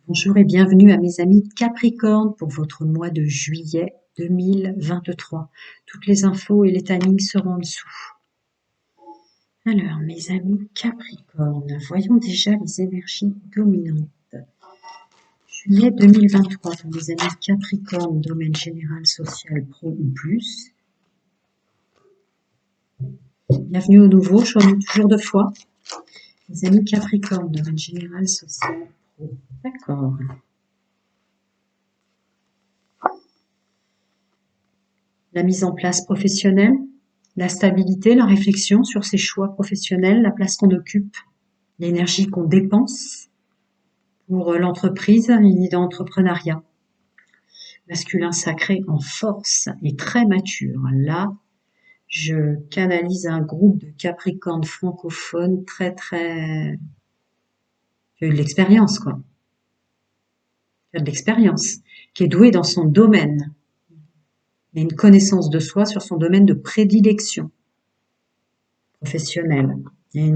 Bonjour et bienvenue à mes amis Capricorne pour votre mois de juillet 2023. Toutes les infos et les timings seront en dessous. Alors, mes amis Capricorne, voyons déjà les énergies dominantes. Juillet 2023 pour mes amis Capricorne, domaine général, social, pro ou plus. Bienvenue au nouveau, je remets toujours deux fois. Mes amis Capricorne, domaine général, social, pro. D'accord. La mise en place professionnelle, la stabilité, la réflexion sur ses choix professionnels, la place qu'on occupe, l'énergie qu'on dépense pour l'entreprise et l'entrepreneuriat. Masculin sacré en force et très mature. Là, je canalise un groupe de Capricornes francophones très qui a eu de l'expérience, quoi. Qui a de l'expérience, qui est doué dans son domaine. Il a une connaissance de soi sur son domaine de prédilection professionnelle. Il y a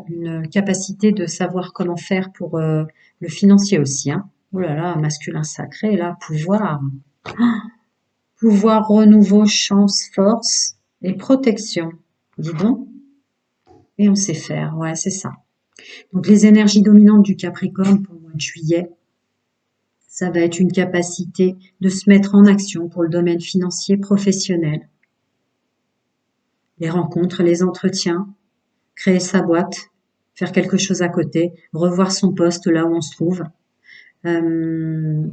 une capacité de savoir comment faire pour le financier aussi. Hein. Oh là là, masculin sacré, là, pouvoir. Pouvoir, renouveau, chance, force et protection. Dis donc. Et on sait faire, ouais, c'est ça. Donc les énergies dominantes du Capricorne pour le mois de juillet, ça va être une capacité de se mettre en action pour le domaine financier professionnel. Les rencontres, les entretiens, créer sa boîte, faire quelque chose à côté, revoir son poste là où on se trouve. Bon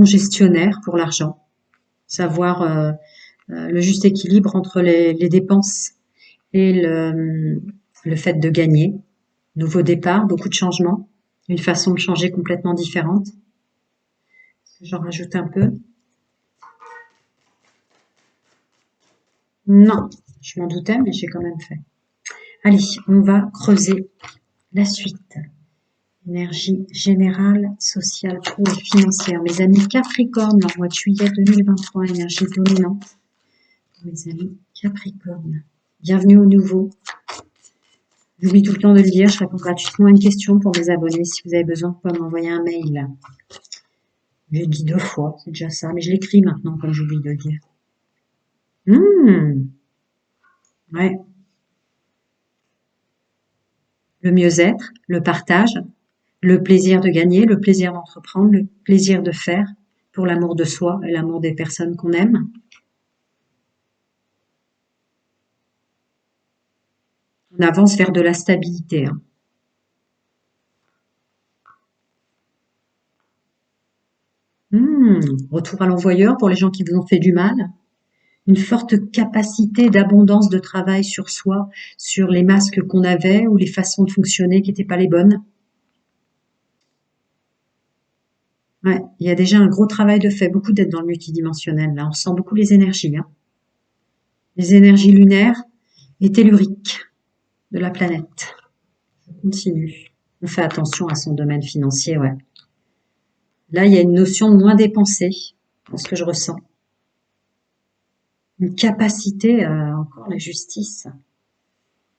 gestionnaire pour l'argent, savoir le juste équilibre entre les dépenses et le fait de gagner. Nouveau départ, beaucoup de changements, une façon de changer complètement différente. J'en rajoute un peu. Non, je m'en doutais, mais j'ai quand même fait. Allez, on va creuser la suite. Énergie générale, sociale, pro et financière. Mes amis Capricorne, leur mois de juillet 2023, énergie dominante. Mes amis Capricorne. Bienvenue au nouveau. J'oublie tout le temps de le dire, je réponds gratuitement à une question pour mes abonnés. Si vous avez besoin, vous pouvez m'envoyer un mail. Je le dis deux fois, c'est déjà ça, mais je l'écris maintenant comme j'oublie de le dire. Ouais. Le mieux-être, le partage, le plaisir de gagner, le plaisir d'entreprendre, le plaisir de faire pour l'amour de soi et l'amour des personnes qu'on aime. On avance vers de la stabilité. Hein. Retour à l'envoyeur pour les gens qui vous ont fait du mal. Une forte capacité d'abondance de travail sur soi, sur les masques qu'on avait ou les façons de fonctionner qui n'étaient pas les bonnes. Ouais, il y a déjà un gros travail de fait, beaucoup d'être dans le multidimensionnel. Là, on sent beaucoup les énergies. Hein. Les énergies lunaires et telluriques de la planète. On continue. On fait attention à son domaine financier, ouais. Là, il y a une notion de moins dépenser, dans ce que je ressens. Une capacité, encore la justice.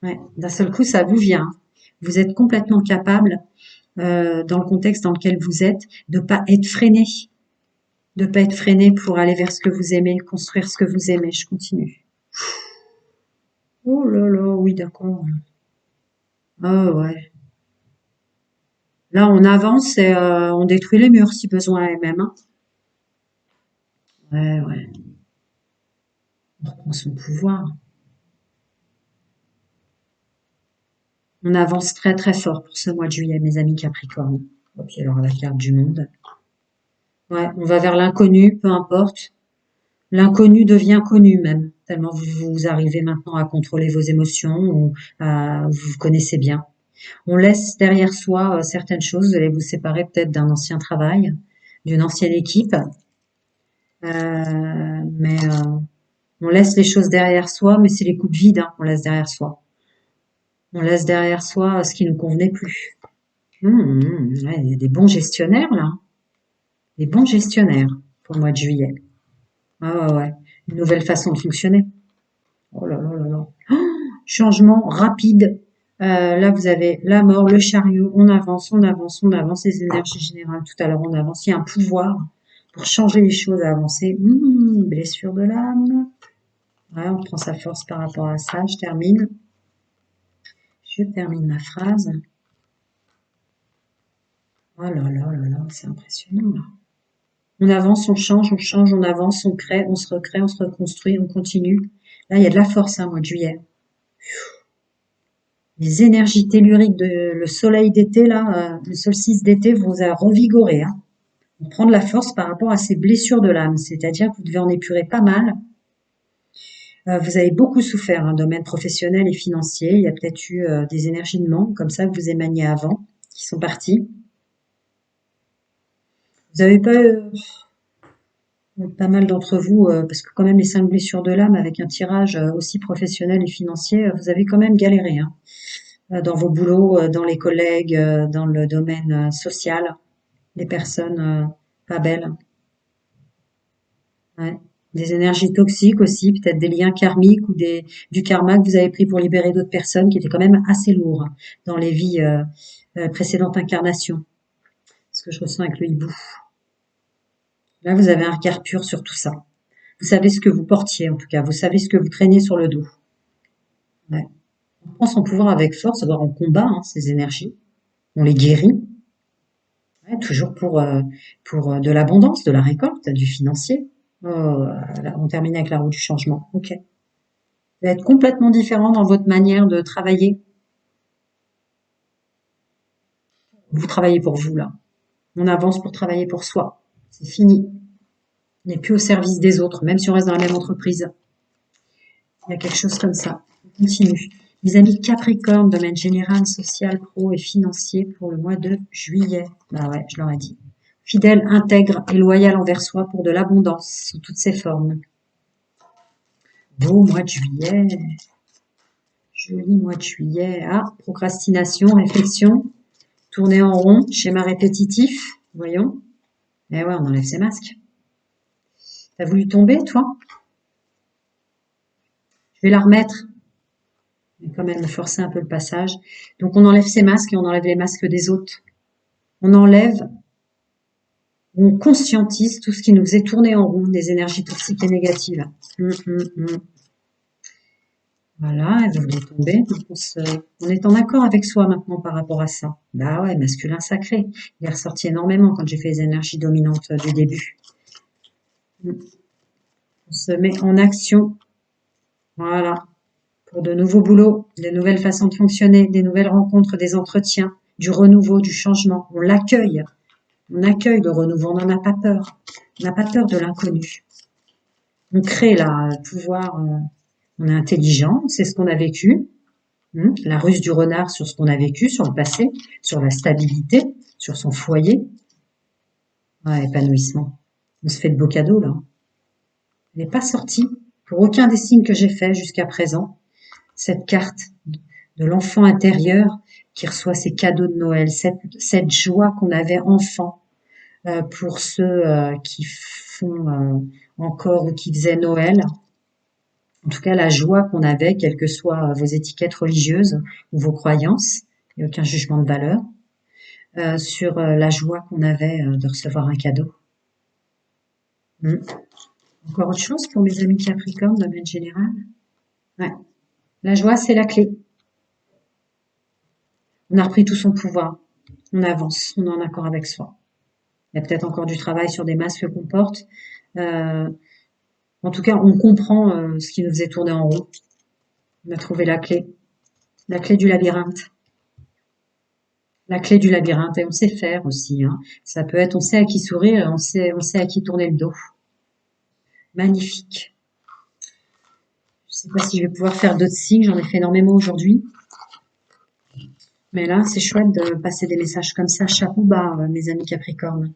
Ouais, d'un seul coup, ça vous vient. Vous êtes complètement capable, dans le contexte dans lequel vous êtes, de pas être freiné. De pas être freiné pour aller vers ce que vous aimez, construire ce que vous aimez. Je continue. Oh là là, oui, d'accord. Ah ouais. Là, on avance et on détruit les murs si besoin est même. Hein. Ouais, ouais. On reprend son pouvoir. On avance très fort pour ce mois de juillet, mes amis Capricorne. Ok, alors la carte du monde. Ouais, on va vers l'inconnu, peu importe. L'inconnu devient connu même, tellement vous arrivez maintenant à contrôler vos émotions ou vous vous connaissez bien. On laisse derrière soi certaines choses. Vous allez vous séparer peut-être d'un ancien travail, d'une ancienne équipe, mais on laisse les choses derrière soi, mais c'est les coups de vide, hein, on laisse derrière soi. On laisse derrière soi ce qui nous convenait plus. Ouais, il y a des bons gestionnaires là, des bons gestionnaires pour le mois de juillet. Ah ouais, une nouvelle façon de fonctionner. Oh là là là là. Oh, changement rapide. Là, vous avez la mort, le chariot, on avance, on avance, on avance, les énergies générales, tout à l'heure, on avance. Il y a un pouvoir pour changer les choses, à avancer. Blessure de l'âme. Ouais, on prend sa force par rapport à ça. Je termine. Je termine ma phrase. Oh là là là là, c'est impressionnant, là. On avance, on change, on avance, on crée, on se recrée, on se reconstruit, on continue. Là, il y a de la force, hein, mois de juillet. Les énergies telluriques de le soleil d'été, là, le solstice d'été vous a revigoré, hein. On prend de la force par rapport à ces blessures de l'âme, c'est-à-dire que vous devez en épurer pas mal. Vous avez beaucoup souffert, hein, domaine professionnel et financier. Il y a peut-être eu des énergies de manque, comme ça, que vous émaniez avant, qui sont parties. Vous avez pas mal d'entre vous, parce que quand même les 5 blessures de l'âme, avec un tirage aussi professionnel et financier, vous avez quand même galéré, hein, dans vos boulots, dans les collègues, dans le domaine social, des personnes pas belles. Ouais. Des énergies toxiques aussi, peut-être des liens karmiques ou du karma que vous avez pris pour libérer d'autres personnes qui étaient quand même assez lourds, hein, dans les vies précédentes incarnations. Ce que je ressens avec le hibou. Là, vous avez un regard pur sur tout ça. Vous savez ce que vous portiez, en tout cas. Vous savez ce que vous traînez sur le dos. Ouais. On prend son pouvoir avec force, d'abord on combat, hein, ces énergies. On les guérit. Ouais, toujours pour de l'abondance, de la récolte, du financier. Oh, là, on termine avec la roue du changement. Ok. Va être complètement différent dans votre manière de travailler. Vous travaillez pour vous, là. On avance pour travailler pour soi. C'est fini. On n'est plus au service des autres, même si on reste dans la même entreprise. Il y a quelque chose comme ça. On continue. Mes amis Capricorne, domaine général, social, pro et financier pour le mois de juillet. Bah ouais, je leur ai dit. Fidèle, intègre et loyal envers soi pour de l'abondance sous toutes ses formes. Beau mois de juillet. Joli mois de juillet. Ah, procrastination, réflexion, tourner en rond, schéma répétitif. Voyons. Eh ouais, on enlève ses masques. T'as voulu tomber, toi? Je vais la remettre. Mais quand même me forcer un peu le passage. Donc on enlève ses masques et on enlève les masques des autres. On enlève, on conscientise tout ce qui nous est tourné en rond, des énergies toxiques et négatives. Voilà, elle voulait tomber. Donc on est en accord avec soi maintenant par rapport à ça. Bah ouais, masculin sacré. Il est ressorti énormément quand j'ai fait les énergies dominantes du début. On se met en action. Voilà. Pour de nouveaux boulots, de nouvelles façons de fonctionner, des nouvelles rencontres, des entretiens, du renouveau, du changement. On l'accueille. On accueille le renouveau. On n'en a pas peur. On n'a pas peur de l'inconnu. On crée là le pouvoir. On est intelligent. On sait ce qu'on a vécu. La ruse du renard sur ce qu'on a vécu, sur le passé, sur la stabilité, sur son foyer. Ouais, épanouissement. On se fait de beaux cadeaux là. Elle n'est pas sortie pour aucun des signes que j'ai fait jusqu'à présent. Cette carte de l'enfant intérieur qui reçoit ses cadeaux de Noël, cette joie qu'on avait enfant, pour ceux qui font encore ou qui faisaient Noël. En tout cas, la joie qu'on avait, quelles que soient vos étiquettes religieuses ou vos croyances, il n'y a aucun jugement de valeur, sur la joie qu'on avait de recevoir un cadeau. Encore autre chose pour mes amis Capricorne, domaine général? Ouais. La joie, c'est la clé. On a repris tout son pouvoir. On avance, on est en accord avec soi. Il y a peut-être encore du travail sur des masques qu'on porte. En tout cas, on comprend ce qui nous faisait tourner en rond. On a trouvé la clé du labyrinthe. La clé du labyrinthe, et on sait faire aussi. Hein. Ça peut être, on sait à qui sourire, on sait à qui tourner le dos. Magnifique. Je sais pas si je vais pouvoir faire d'autres signes, j'en ai fait énormément aujourd'hui. Mais là, c'est chouette de passer des messages comme ça, chapeau bas, mes amis Capricorne.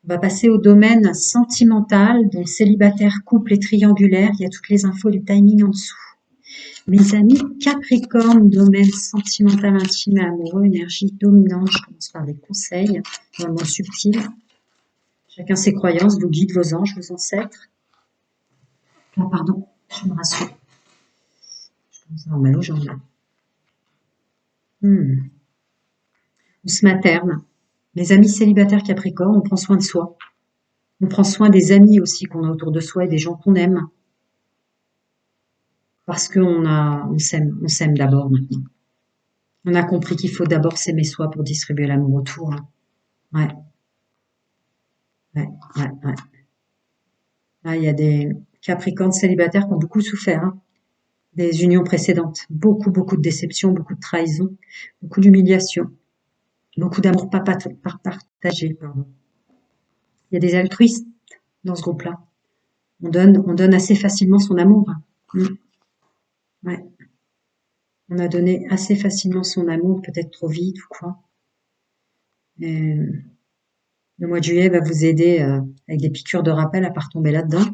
On va passer au domaine sentimental, donc célibataire, couple et triangulaire. Il y a toutes les infos, les timings en dessous. Mes amis Capricorne, domaine sentimental, intime et amoureux, énergie dominante. Je commence par des conseils, dans le monde subtil. Chacun ses croyances, vos guides, vos anges, vos ancêtres. Ah, pardon, je me rassure. Je commence à avoir mal aux jambes là. Hmm. On se materne. Les amis célibataires Capricorne, on prend soin de soi. On prend soin des amis aussi qu'on a autour de soi et des gens qu'on aime. Parce on s'aime d'abord maintenant. On a compris qu'il faut d'abord s'aimer soi pour distribuer l'amour autour, hein. Ouais, ouais, ouais, ouais. Là, il y a des Capricornes célibataires qui ont beaucoup souffert, hein, des unions précédentes. Beaucoup, beaucoup de déceptions, beaucoup de trahisons, beaucoup d'humiliation, beaucoup d'amour pas partagé, pardon. Il y a des altruistes dans ce groupe-là. On donne assez facilement son amour, hein. Ouais. On a donné assez facilement son amour, peut-être trop vite ou quoi. Et le mois de juillet va vous aider avec des piqûres de rappel à pas retomber là-dedans,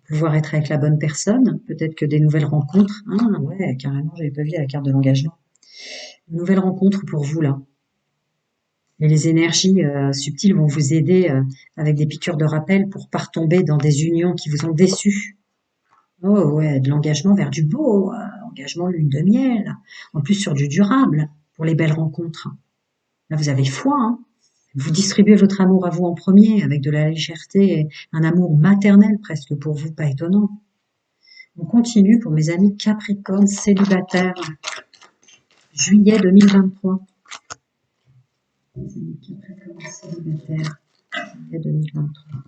pouvoir être avec la bonne personne, peut-être que des nouvelles rencontres. Ah ouais, carrément, j'avais pas vu à la carte de l'engagement. Une nouvelle rencontre pour vous là. Et les énergies subtiles vont vous aider avec des piqûres de rappel pour pas retomber dans des unions qui vous ont déçus. Oh ouais, de l'engagement vers du beau, engagement lune de miel. En plus sur du durable pour les belles rencontres. Là, vous avez foi, hein. Vous distribuez votre amour à vous en premier avec de la légèreté et un amour maternel presque pour vous, pas étonnant. On continue pour mes amis Capricorne célibataires. Juillet 2023. Mes amis Capricorne célibataires. Juillet 2023.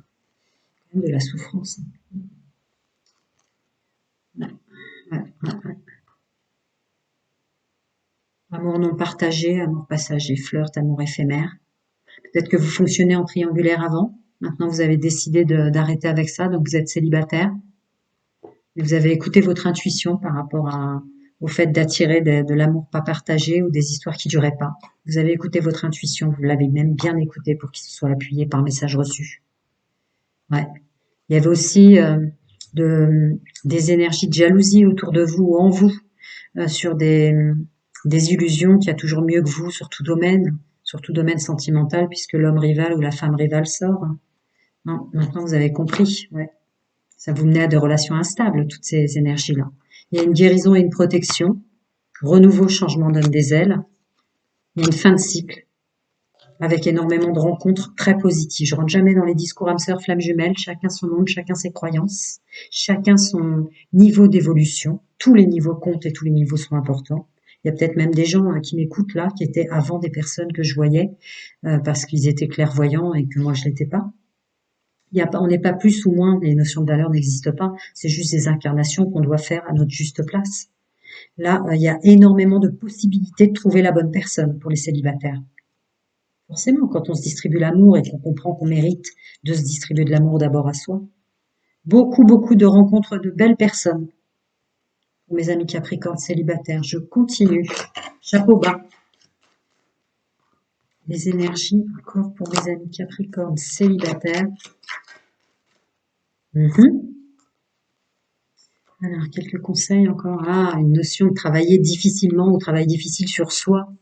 Même de la souffrance. Ouais, ouais, ouais. Amour non partagé, amour passager, flirt, amour éphémère. Peut-être que vous fonctionnez en triangulaire avant. Maintenant, vous avez décidé d'arrêter avec ça, donc vous êtes célibataire. Et vous avez écouté votre intuition par rapport au fait d'attirer de l'amour pas partagé ou des histoires qui duraient pas. Vous avez écouté votre intuition, vous l'avez même bien écouté pour qu'il se soit appuyé par message reçu. Ouais. Il y avait aussi des énergies de jalousie autour de vous ou en vous, sur des illusions qu'il y a toujours mieux que vous sur tout domaine sentimental, puisque l'homme rival ou la femme rivale sort. Non, maintenant vous avez compris. Ouais. Ça vous menait à des relations instables, toutes ces énergies-là. Il y a une guérison et une protection. Renouveau, changement donne des ailes. Il y a une fin de cycle avec énormément de rencontres très positives. Je rentre jamais dans les discours âme sœur, flamme jumelle. Chacun son monde, chacun ses croyances, chacun son niveau d'évolution. Tous les niveaux comptent et tous les niveaux sont importants. Il y a peut-être même des gens qui m'écoutent là, qui étaient avant des personnes que je voyais parce qu'ils étaient clairvoyants et que moi je l'étais pas. On n'est pas plus ou moins, les notions de valeur n'existent pas. C'est juste des incarnations qu'on doit faire à notre juste place. Là, il y a énormément de possibilités de trouver la bonne personne pour les célibataires. Forcément, quand on se distribue l'amour et qu'on comprend qu'on mérite de se distribuer de l'amour d'abord à soi. Beaucoup, beaucoup de rencontres de belles personnes. Pour mes amis Capricorne célibataires, je continue. Chapeau bas. Les énergies encore pour mes amis Capricorne célibataires. Alors, quelques conseils encore. Ah, une notion de travailler difficilement ou travail difficile sur soi.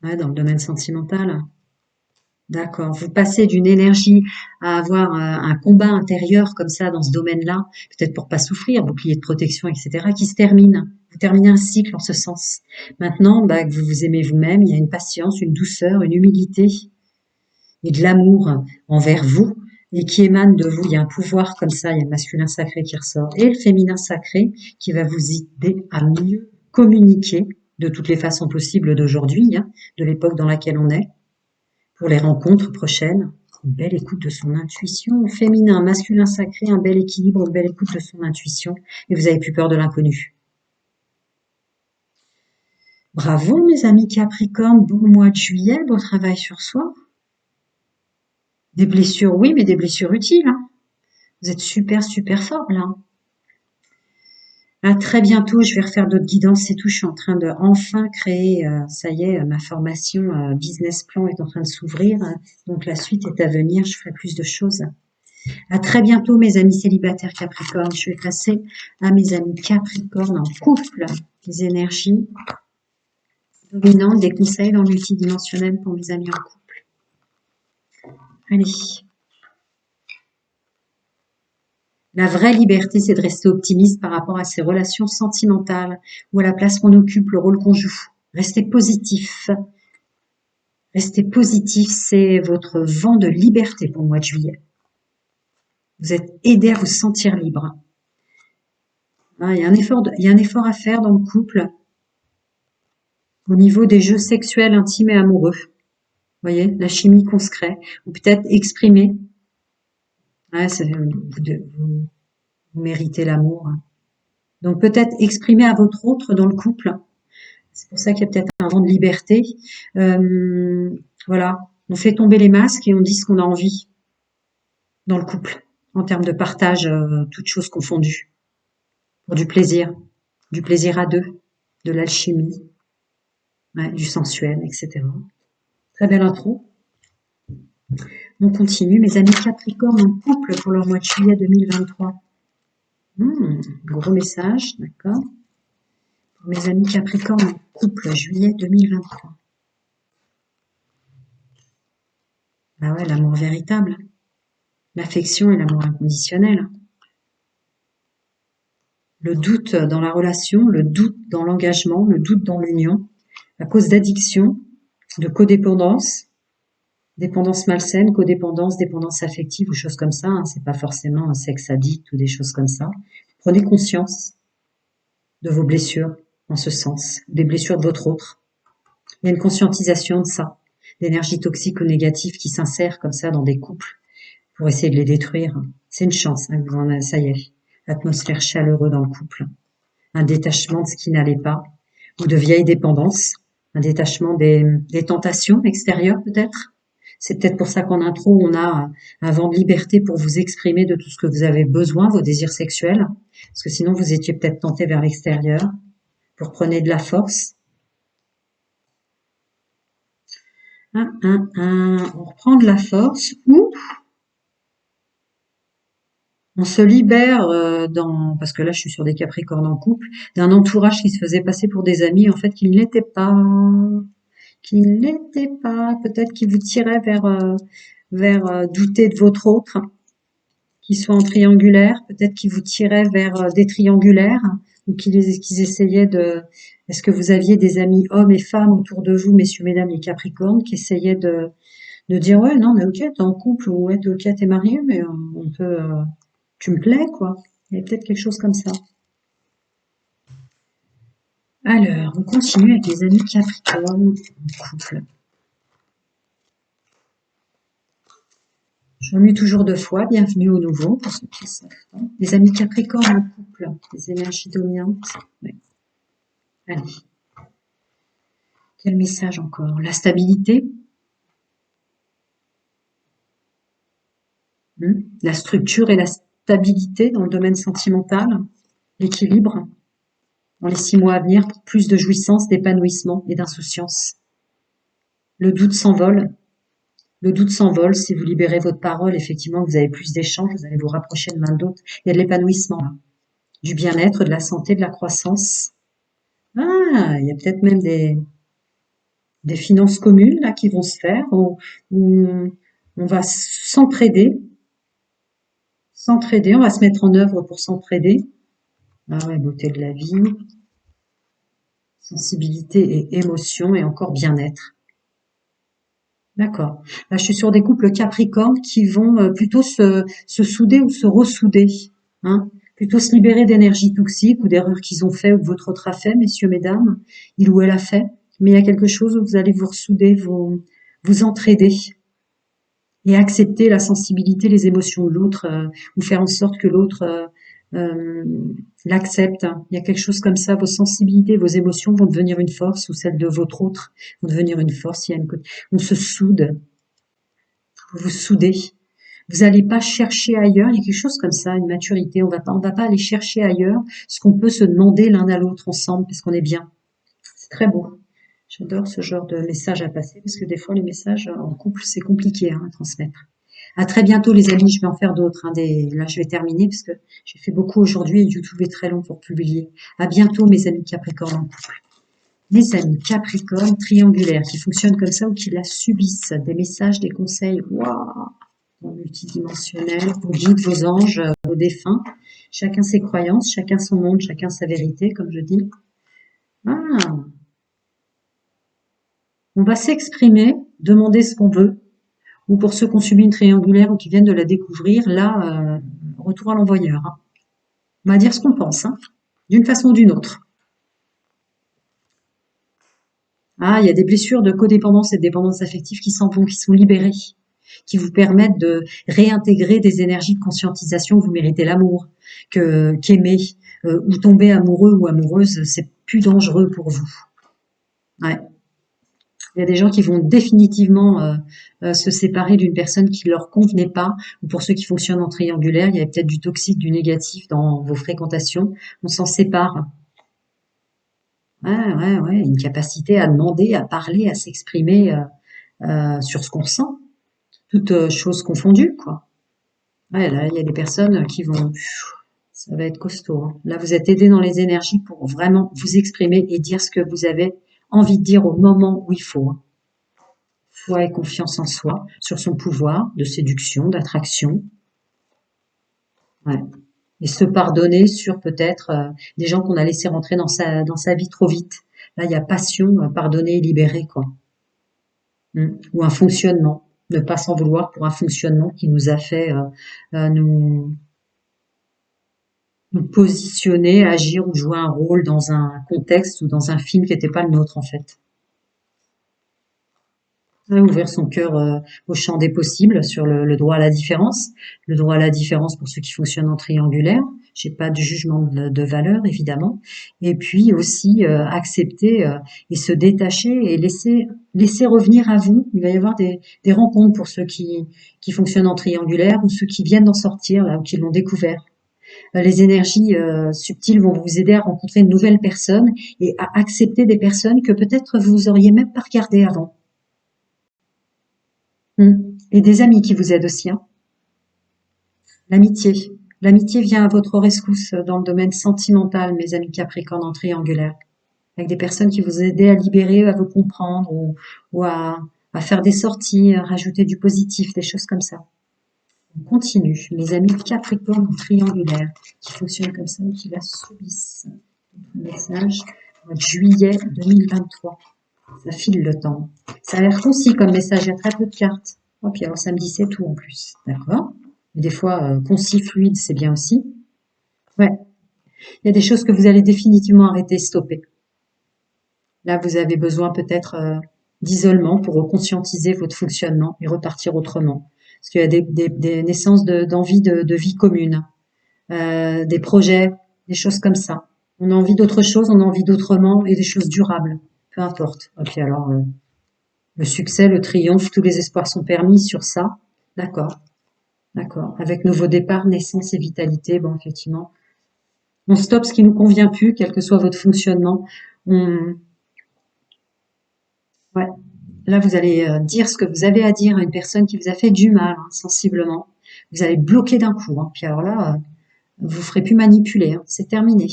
Ouais, dans le domaine sentimental. D'accord. Vous passez d'une énergie à avoir un combat intérieur comme ça dans ce domaine-là, peut-être pour pas souffrir, bouclier de protection, etc., qui se termine. Vous terminez un cycle en ce sens. Maintenant, bah, que vous vous aimez vous-même, il y a une patience, une douceur, une humilité et de l'amour envers vous et qui émane de vous. Il y a un pouvoir comme ça, il y a le masculin sacré qui ressort et le féminin sacré qui va vous aider à mieux communiquer de toutes les façons possibles d'aujourd'hui, hein, de l'époque dans laquelle on est, pour les rencontres prochaines. Une belle écoute de son intuition, féminin, masculin sacré, un bel équilibre, une belle écoute de son intuition et vous avez plus peur de l'inconnu. Bravo mes amis Capricorne, bon mois de juillet, beau travail sur soi. Des blessures, oui, mais des blessures utiles, hein. Vous êtes super, super fort là. À très bientôt, je vais refaire d'autres guidances, c'est tout. Je suis en train de enfin créer, ça y est, ma formation business plan est en train de s'ouvrir. Donc la suite est à venir, je ferai plus de choses. À très bientôt, mes amis célibataires Capricorne. Je vais passer à mes amis Capricorne en couple, les énergies dominantes, des conseils dans le multidimensionnel pour mes amis en couple. Allez. La vraie liberté, c'est de rester optimiste par rapport à ses relations sentimentales ou à la place qu'on occupe, le rôle qu'on joue. Restez positif. Restez positif, c'est votre vent de liberté pour le mois de juillet. Vous êtes aidé à vous sentir libre. Hein, il y a un effort à faire dans le couple au niveau des jeux sexuels, intimes et amoureux. Vous voyez, la chimie qu'on se crée. Ou peut-être exprimer. Ouais, vous méritez l'amour. Donc peut-être exprimer à votre autre dans le couple. C'est pour ça qu'il y a peut-être un vent de liberté. Voilà, on fait tomber les masques et on dit ce qu'on a envie dans le couple, en termes de partage, toutes choses confondues, pour du plaisir à deux, de l'alchimie, ouais, du sensuel, etc. Très belle intro. On continue, mes amis Capricorne en couple pour leur mois de juillet 2023. Gros message, d'accord. Pour mes amis Capricorne en couple, juillet 2023. Ah ouais, l'amour véritable. L'affection et l'amour inconditionnel. Le doute dans la relation, le doute dans l'engagement, le doute dans l'union, à cause d'addiction, de codépendance, dépendance malsaine, codépendance, dépendance affective ou choses comme ça. Hein, c'est pas forcément un sexe addict ou des choses comme ça. Prenez conscience de vos blessures en ce sens, des blessures de votre autre. Il y a une conscientisation de ça, d'énergie toxique ou négative qui s'insère comme ça dans des couples pour essayer de les détruire. C'est une chance, hein, ça y est, atmosphère chaleureuse dans le couple, un détachement de ce qui n'allait pas, ou de vieilles dépendances, un détachement des tentations extérieures peut-être. C'est peut-être pour ça qu'en intro, on a un vent de liberté pour vous exprimer de tout ce que vous avez besoin, vos désirs sexuels, parce que sinon vous étiez peut-être tenté vers l'extérieur. Vous reprenez de la force. On reprend de la force ou on se libère parce que là je suis sur des Capricornes en couple, d'un entourage qui se faisait passer pour des amis, en fait qui ne l'était pas, peut-être qui vous tirait vers douter de votre autre, qui soit en triangulaire, peut-être qui vous tirait vers des triangulaires, ou qu'ils essayaient de... Est-ce que vous aviez des amis hommes et femmes autour de vous, messieurs, mesdames, les Capricornes, qui essayaient de dire ouais non mais ok t'es en couple ou ouais ok t'es marié mais on peut tu me plais quoi. Il y a peut-être quelque chose comme ça. Alors on continue avec les amis Capricorne en couple. Je remue toujours deux fois, bienvenue au nouveau pour ceux qui savent pas. Les amis Capricorne en couple, les énergies dominantes. Ouais. Allez. Quel message encore? La stabilité, la structure et la stabilité dans le domaine sentimental, l'équilibre dans les 6 mois à venir pour plus de jouissance, d'épanouissement et d'insouciance. Le doute s'envole. Le doute s'envole. Si vous libérez votre parole, effectivement, vous avez plus d'échanges, vous allez vous rapprocher de l'un de l'autre. Il y a de l'épanouissement, là. Du bien-être, de la santé, de la croissance. Ah, il y a peut-être même des finances communes là qui vont se faire où on va s'entraider, on va se mettre en œuvre pour s'entraider. Ah ouais, beauté de la vie, sensibilité et émotion et encore bien-être. D'accord. Là, je suis sur des couples Capricorne qui vont plutôt se souder ou se ressouder, hein. Plutôt se libérer d'énergie toxique ou d'erreurs qu'ils ont fait ou que votre autre a fait, messieurs, mesdames, il ou elle a fait. Mais il y a quelque chose où vous allez vous ressouder, vous entraider et accepter la sensibilité, les émotions de l'autre, ou faire en sorte que l'autre l'accepte. Il y a quelque chose comme ça, vos sensibilités, vos émotions vont devenir une force, ou celles de votre autre vont devenir une force. On se soude, vous vous soudez. Vous n'allez pas chercher ailleurs, il y a quelque chose comme ça, une maturité. On va pas aller chercher ailleurs ce qu'on peut se demander l'un à l'autre ensemble, parce qu'on est bien. C'est très beau. J'adore ce genre de message à passer, parce que des fois, les messages en couple, c'est compliqué à transmettre. À très bientôt, les amis. Je vais en faire d'autres. Là, je vais terminer, parce que j'ai fait beaucoup aujourd'hui et YouTube est très long pour publier. À bientôt, mes amis Capricorne en couple. Les amis Capricorne triangulaires qui fonctionnent comme ça ou qui la subissent. Des messages, des conseils. Waouh! multidimensionnel, vos guides, vos anges, vos défunts. Chacun ses croyances, chacun son monde, chacun sa vérité, comme je dis. Ah, on va s'exprimer, demander ce qu'on veut, ou pour ceux qui ont subi une triangulaire ou qui viennent de la découvrir, là, retour à l'envoyeur. Hein. On va dire ce qu'on pense, hein, d'une façon ou d'une autre. Ah, il y a des blessures de codépendance et de dépendance affective qui s'en vont, qui sont libérées, qui vous permettent de réintégrer des énergies de conscientisation que vous méritez l'amour, qu'aimer ou tomber amoureux ou amoureuse, c'est plus dangereux pour vous. Ouais. Il y a des gens qui vont définitivement se séparer d'une personne qui leur convenait pas. Ou pour ceux qui fonctionnent en triangulaire, il y a peut-être du toxique, du négatif dans vos fréquentations. On s'en sépare. Ouais, une capacité à demander, à parler, à s'exprimer sur ce qu'on sent, toutes choses confondues, quoi. Ouais, là, il y a des personnes qui vont, ça va être costaud. Hein. Là, vous êtes aidé dans les énergies pour vraiment vous exprimer et dire ce que vous avez envie de dire au moment où il faut. Hein. Foi et confiance en soi, sur son pouvoir de séduction, d'attraction. Ouais. Et se pardonner sur peut-être des gens qu'on a laissé rentrer dans sa vie trop vite. Là, il y a passion, pardonner et libérer, quoi. Ou un fonctionnement. Ne pas s'en vouloir pour un fonctionnement qui nous a fait nous positionner, agir ou jouer un rôle dans un contexte ou dans un film qui n'était pas le nôtre, en fait. Ouvrir son cœur au champ des possibles sur le droit à la différence. Le droit à la différence pour ceux qui fonctionnent en triangulaire. J'ai pas de jugement de valeur, évidemment. Et puis aussi accepter et se détacher et laisser revenir à vous. Il va y avoir des rencontres pour ceux qui fonctionnent en triangulaire ou ceux qui viennent d'en sortir, là, ou qui l'ont découvert. Les énergies subtiles vont vous aider à rencontrer de nouvelles personnes et à accepter des personnes que peut-être vous auriez même pas regardées avant. Et des amis qui vous aident aussi. Hein. L'amitié. L'amitié vient à votre rescousse dans le domaine sentimental, mes amis Capricorne en triangulaire. Avec des personnes qui vous aident à libérer, à vous comprendre ou à faire des sorties, à rajouter du positif, des choses comme ça. On continue. Mes amis Capricorne en triangulaire qui fonctionnent comme ça ou qui la subissent. Message, mois de juillet 2023. Ça file le temps. Ça a l'air concis comme message, il y a très peu de cartes. Oh, puis alors ça me dit c'est tout en plus. D'accord. Mais des fois, concis, fluide, c'est bien aussi. Ouais. Il y a des choses que vous allez définitivement arrêter, stopper. Là, vous avez besoin peut-être d'isolement pour reconscientiser votre fonctionnement et repartir autrement. Parce qu'il y a des naissances d'envie de vie commune, des projets, des choses comme ça. On a envie d'autre chose, on a envie d'autrement et des choses durables. Peu importe. Ok, alors le succès, le triomphe, tous les espoirs sont permis sur ça. D'accord. D'accord. Avec nouveau départ, naissance et vitalité, bon, effectivement. On stoppe ce qui nous convient plus, quel que soit votre fonctionnement. Ouais. Là, vous allez dire ce que vous avez à dire à une personne qui vous a fait du mal, hein, sensiblement. Vous allez bloquer d'un coup. Hein. Puis alors là, vous ferez plus manipuler. Hein. C'est terminé.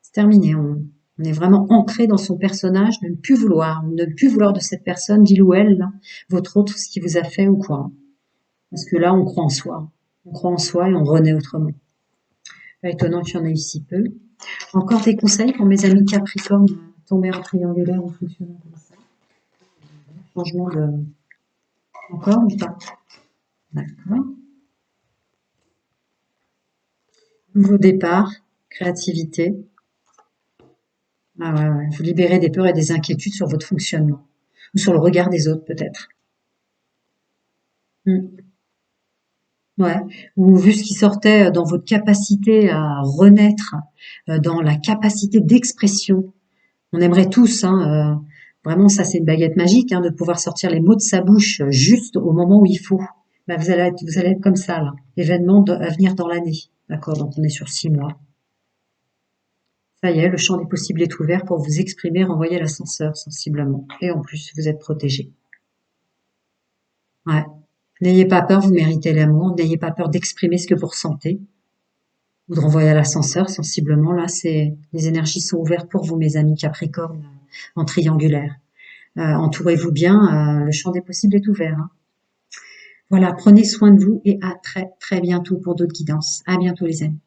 C'est terminé. On est vraiment ancré dans son personnage, de ne plus vouloir de cette personne, d'il ou elle, là, votre autre, ce qui vous a fait ou quoi. Parce que là, on croit en soi. On croit en soi et on renaît autrement. Pas étonnant qu'il y en ait eu si peu. Encore des conseils pour mes amis Capricorne tombés en triangulaire en fonctionnant comme ça. Changement de... Encore ou pas? D'accord. Nouveau départ, créativité. Ah ouais. Vous libérez des peurs et des inquiétudes sur votre fonctionnement. Ou sur le regard des autres, peut-être. Ouais. Ou vu ce qui sortait dans votre capacité à renaître, dans la capacité d'expression. On aimerait tous, hein, vraiment, ça c'est une baguette magique, hein, de pouvoir sortir les mots de sa bouche juste au moment où il faut. Bah, vous allez être comme ça, là. Événement à venir dans l'année. D'accord, donc on est sur 6 mois. Ça y est, le champ des possibles est ouvert pour vous exprimer, renvoyer l'ascenseur sensiblement. Et en plus, vous êtes protégé. Ouais. N'ayez pas peur, vous méritez l'amour. N'ayez pas peur d'exprimer ce que vous ressentez. Ou de renvoyer à l'ascenseur sensiblement. Là, les énergies sont ouvertes pour vous, mes amis Capricorne, en triangulaire. Entourez-vous bien, le champ des possibles est ouvert. Hein. Voilà, prenez soin de vous et à très très bientôt pour d'autres guidances. À bientôt les amis.